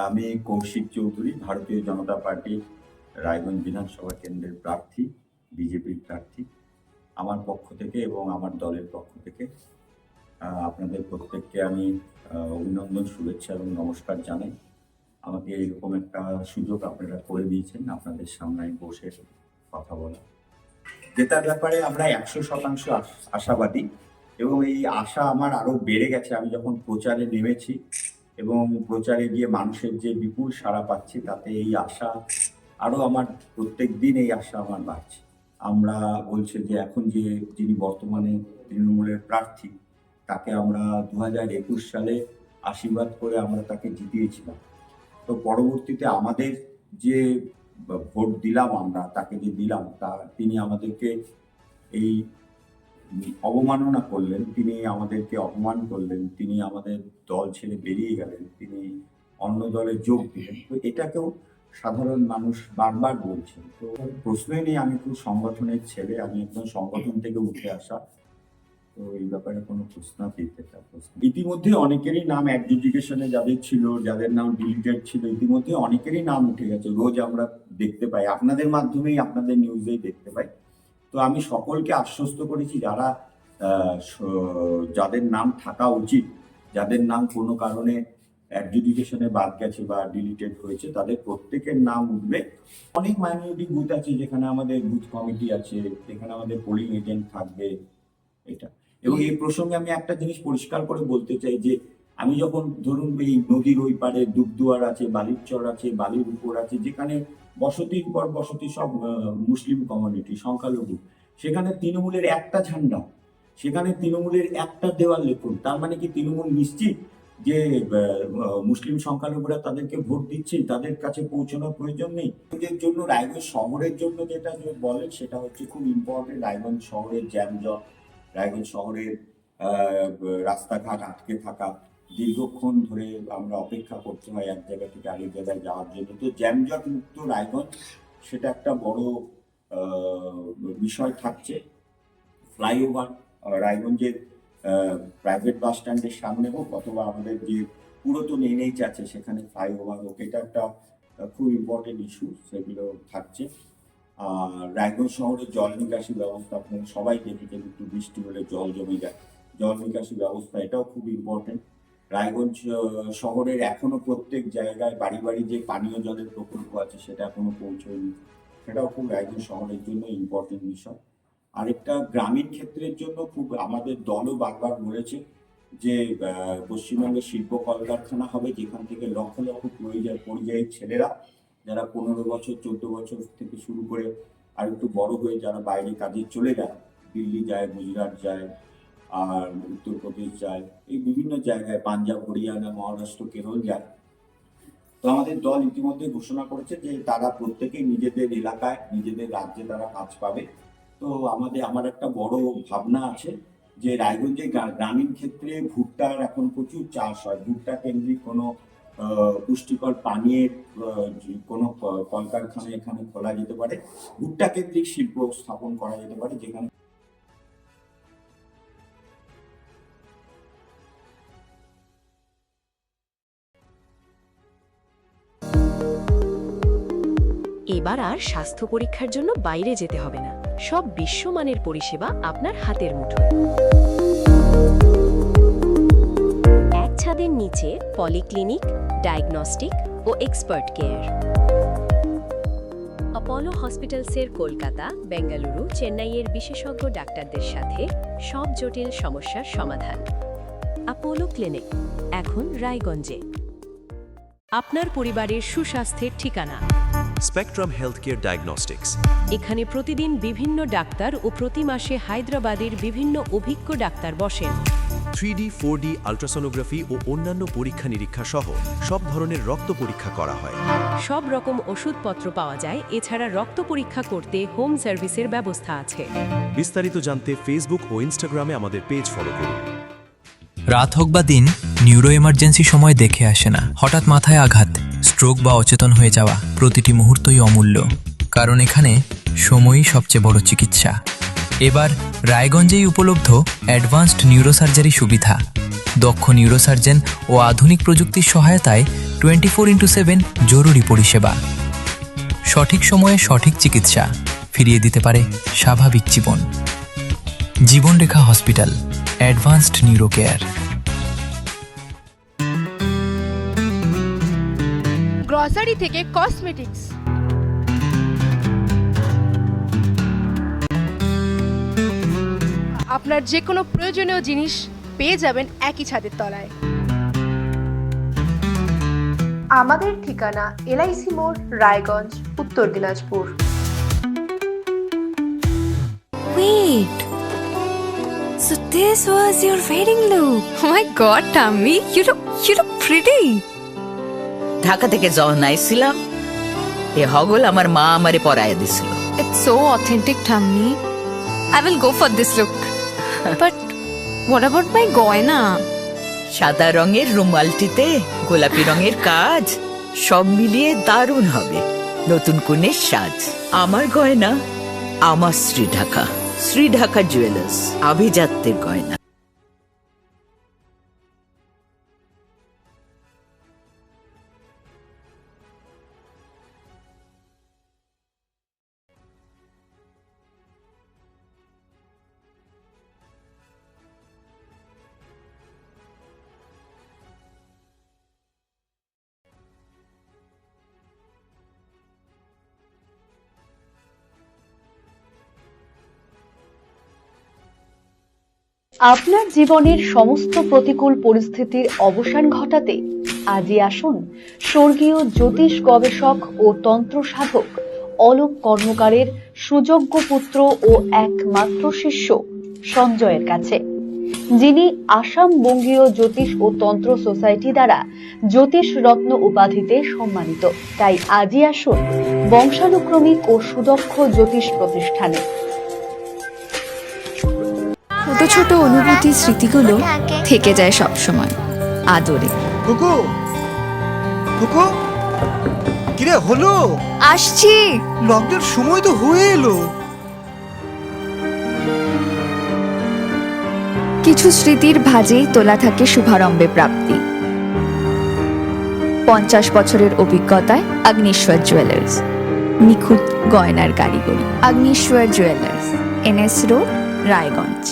আমি কৌশিক চৌধুরী, ভারতীয় জনতা পার্টির রায়গঞ্জ বিধানসভা কেন্দ্রের প্রার্থী, বিজেপির প্রার্থী। আমার পক্ষ থেকে এবং আমার দলের পক্ষ থেকে আপনাদের প্রত্যেককে আমি অভিনন্দন, শুভেচ্ছা এবং নমস্কার জানাই। আমাকে এরকম একটা সুযোগ আপনারা করে দিয়েছেন, আপনাদের সামনে বসে কথা বলা। জেতার ব্যাপারে আমরা 100% আশাবাদী এবং এই আশা আমার আরো বেড়ে গেছে আমি যখন প্রচারে নেমেছি এবং প্রচারে গিয়ে মানুষের যে বিপুল সাড়া পাচ্ছি, তাতে এই আশা আরো আমার প্রত্যেক দিন এই আশা আমার বাড়ছে। আমরা বলছি যে এখন যিনি বর্তমানে তৃণমূলের প্রার্থী, তাকে আমরা 2021 সালে আশীর্বাদ করে আমরা তাকে জিতিয়েছিলাম। তো পরবর্তীতে আমাদের যে ভোট দিলাম, আমরা তাকে যে দিলাম, তিনি আমাদেরকে এই অবমাননা করলেন, তিনি আমাদেরকে অপমান করলেন, তিনি আমাদের দল ছেড়ে বেরিয়ে গেলেন, তিনি অন্য দলে যোগ দিলেন। তো এটাকেও সাধারণ মানুষ বারবার বলছেন। তো প্রশ্নই নেই, আমি খুব সংগঠনের ছেলে, আমি একদম সংগঠন থেকে উঠে আসা। তো এই ব্যাপারে কোনো প্রশ্ন ইতিমধ্যে অনেকেরই নাম অ্যাডজুডিকেশনে যাদের ছিল, যাদের নাম ডিলিটেড ছিল, ইতিমধ্যে অনেকেরই নাম উঠে গেছে। রোজ আমরা দেখতে পাই, আপনাদের মাধ্যমেই, আপনাদের নিউজেই দেখতে পাই। তো আমি সকলকে আশ্বস্ত করেছি, যাদের নাম থাকা উচিত, যাদের নাম কোনো কারণে অ্যাডজুডিকেশনে বাদ গেছে বা ডিলিটেড হয়েছে, তাদের প্রত্যেকের নাম উঠবে। অনেক মাইনরিটি বুথ আছে যেখানে আমাদের বুথ কমিটি আছে, যেখানে আমাদের পোলিং এজেন্ট থাকবে। এটা এবং এই প্রসঙ্গে আমি একটা জিনিস পরিষ্কার করে বলতে চাই যে আমি যখন ধরুন এই নদীর ওই পারে দুবদুয়ার আছে, বালির চর আছে, বালির উপর আছে, যেখানে বসতির পর বসতি সব মুসলিম কমিউনিটি, সংখ্যালঘু, সেখানে তৃণমূলের একটা ঝান্ডা, সেখানে তৃণমূলের একটা দেওয়াল লিখুন। তার মানে কি তৃণমূল নিশ্চিত যে মুসলিম সংখ্যালঘুরা তাদেরকে ভোট দিচ্ছে, তাদের কাছে পৌঁছানোর প্রয়োজন নেই? এর জন্য রায়গঞ্জ শহরের জন্য যেটা বলেন সেটা হচ্ছে খুব ইম্পর্টেন্ট। রায়গঞ্জ শহরের জ্যামজট, রায়গঞ্জ শহরের রাস্তাঘাট আটকে থাকা, দীর্ঘক্ষণ ধরে আমরা অপেক্ষা করতে হয় এক জায়গা থেকে আরেক জায়গায় যাওয়ার জন্য। তো জ্যামজট মুক্ত রায়গঞ্জ, সেটা একটা বড় বিষয় থাকছে। ফ্লাইওভার রায়গঞ্জের প্রাইভেট বাস স্ট্যান্ডের সামনে হোক, অথবা আমাদের যে পুরাতন এনএইচ আছে সেখানে ফ্লাইওভার হোক, এটা একটা খুব ইম্পর্টেন্ট ইস্যু, সেগুলো থাকছে। আর রায়গঞ্জ শহরের জল নিকাশি ব্যবস্থা, আপনারা সবাই দেখেছেন, একটু বৃষ্টি হলে জল জমে যায়, জল নিকাশি ব্যবস্থা, এটাও খুব ইম্পর্টেন্ট। রায়গঞ্জ শহরের এখনো প্রত্যেক জায়গায় বাড়ি বাড়ি যে পানীয় জলের প্রকল্প আছে সেটা এখনো পৌঁছয়নি, সেটাও খুব রায়গঞ্জ শহরের জন্য ইম্পর্টেন্ট বিষয়। আরেকটা গ্রামীণ ক্ষেত্রের জন্য খুব আমাদের দলও বারবার বলেছে যে পশ্চিমবঙ্গে শিল্প কলকারখানা হবে, যেখান থেকে লক্ষ লক্ষ পরিযায়ী ছেলেরা, যারা 15 বছর 14 বছর থেকে শুরু করে আর একটু বড় হয়ে যারা বাইরে কাজে চলে যায়, দিল্লি যায়, গুজরাট যায়, আর উত্তরপ্রদেশ যায়, এই বিভিন্ন জায়গায়, পাঞ্জাব, হরিয়ানা, মহারাষ্ট্র, কেরল যায়। তো আমাদের দল ইতিমধ্যে ঘোষণা করেছে যে তারা প্রত্যেকেই নিজেদের এলাকায়, নিজেদের রাজ্যে তারা কাজ পাবে। তো আমার একটা বড় ভাবনা আছে যে রায়গঞ্জে গ্রামীণ ক্ষেত্রে ভুট্টার এখন প্রচুর চাষ হয়, ভুট্টা কেন্দ্রিক কোনো পুষ্টিকর পানীয়ের কোনো কলকারখানা এখানে খোলা যেতে পারে, ভুট্টা কেন্দ্রিক শিল্প স্থাপন করা যেতে পারে, যেখানে এবার আর স্বাস্থ্য পরীক্ষার জন্য বাইরে যেতে হবে না, সব বিশ্বমানের পরিষেবা আপনার হাতের মুঠোয়। এক ছাদের নিচে পলিক্লিনিক, ডায়াগনস্টিক ও এক্সপার্ট কেয়ার। অপোলো হসপিটালসের কলকাতা, বেঙ্গালুরু, চেন্নাইয়ের বিশেষজ্ঞ ডাক্তারদের সাথে সব জটিল সমস্যার সমাধান। অপোলো ক্লিনিক এখন রায়গঞ্জে। আপনার পরিবারের সুস্বাস্থ্যের ঠিকানা স্পেকট্রাম হেলথকেয়ার ডায়াগনস্টিক্স। এখানে প্রতিদিন বিভিন্ন ডাক্তার ও প্রতি মাসে হায়দ্রাবাদের বিভিন্ন অভিজ্ঞ ডাক্তার বসেন। 3D, 4D আল্ট্রাসোনোগ্রাফি ও অন্যান্য পরীক্ষা নিরীক্ষা সহ সব ধরনের রক্ত পরীক্ষা করা হয়। সব রকম ওষুধপত্র পাওয়া যায়। এছাড়া রক্ত পরীক্ষা করতে হোম সার্ভিসের ব্যবস্থা আছে। বিস্তারিত জানতে ফেসবুক ও ইনস্টাগ্রামে আমাদের পেজ ফলো করুন। রাত হোক বা দিন, নিউরো এমার্জেন্সি সময় দেখে আসে না। হঠাৎ মাথায় আঘাত, স্ট্রোক বা অচেতন হয়ে যাওয়া, প্রতিটি মুহূর্তই অমূল্য, কারণ এখানে সময়ই সবচেয়ে বড় চিকিৎসা। এবার রায়গঞ্জেই উপলব্ধ অ্যাডভান্সড নিউরোসার্জারি সুবিধা। দক্ষ নিউরোসার্জন ও আধুনিক প্রযুক্তির সহায়তায় 24x7 জরুরি পরিষেবা, সঠিক সময়ে সঠিক চিকিৎসা ফিরিয়ে দিতে পারে স্বাভাবিক জীবন। Jibanrekha hospital, advanced neuro care. Grocery থেকে কসমেটিক্স, আপনার যে কোনো প্রয়োজনীয় জিনিস পেয়ে যাবেন একই ছাদের তলায়। আমাদের ঠিকানা এলআইসি মোড়, রায়গঞ্জ, উত্তর Dinajpur. Wait. So this was your wedding look. Oh my god, Tammy, you look pretty. Dhaka থেকে যখন আইছিলাম এ হগল আমার মা আমারে পরাইয়া দিছিল। It's so authentic, Tammy. I will go for this look. But what about my goina? সাদা রঙের রুমালটিতে গোলাপি রঙের কাজ, সব মিলিয়ে দারুণ হবে নতুন কনের সাজ। আমার গয়না আমার শ্রী ঢাকা জুয়েলার্স, আভিজাত্যের গয়না। আপনার জীবনের সমস্ত প্রতিকূল পরিস্থিতির অবসান ঘটাতে আজই আসুন স্বর্গীয় জ্যোতিষ গবেষক ও তন্ত্র সাধক অলোক কর্মকারের সুযোগ্য পুত্র ও একমাত্র শিষ্য সঞ্জয়ের কাছে, যিনি আসাম বঙ্গীয় জ্যোতিষ ও তন্ত্র সোসাইটি দ্বারা জ্যোতিষ রত্ন উপাধিতে সম্মানিত। তাই আজই আসুন বংশানুক্রমিক ও সুদক্ষ জ্যোতিষ প্রতিষ্ঠানে। ছোট ছোট অনুভূতি, স্মৃতিগুলো থেকে যায় সব সময় আদরে। কুকু কুকু কিরে হলো? আসছি। লকডাউন সময় তো হয়ে এলো। কিছু স্মৃতির ভাজেই তোলা থাকে শুভারম্ভে প্রাপ্তি। 50 বছরের অভিজ্ঞতায় আগ্নেশ্বর জুয়েলার্স, নিখুঁত গয়নার কারিগরি। Agneshwar jewellers, NS road, Raiganj.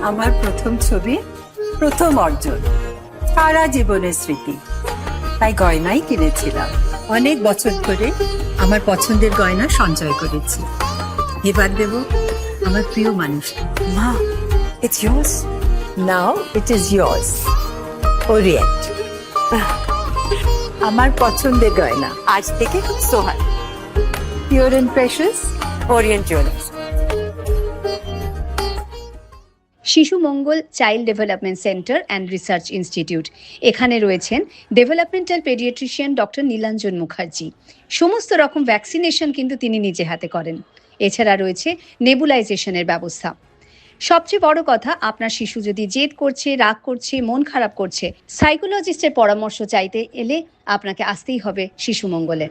আমার প্রথম ছবি, প্রথম অর্জন, সারা জীবনের স্মৃতি, তাই গয়নাই কিনেছিলাম। অনেক বছর ধরে আমার পছন্দের গয়না সঞ্চয় করেছি। এবার দেব আমার প্রিয় মানুষ। মা, it's yours. Now it is yours. Orient. আমার পছন্দের গয়না আজ থেকে সোহাগ। Pure and precious, Orient Jewelers. Shishu Mangal child development centre and research institute. এখানে রয়েছেন developmental paediatrician doctor Nilanjan Mukherjee. সমস্ত রকম ভ্যাকসিনেশন কিন্তু তিনি নিজে হাতে করেন। এছাড়া রয়েছে নেবুলাইজেশনের ব্যবস্থা। সবচেয়ে বড় কথা, আপনার শিশু যদি জেদ করছে, রাগ করছে, মন খারাপ করছে, সাইকোলজিস্টের পরামর্শ চাইতে এলে আপনাকে আসতেই হবে শিশু মঙ্গলে।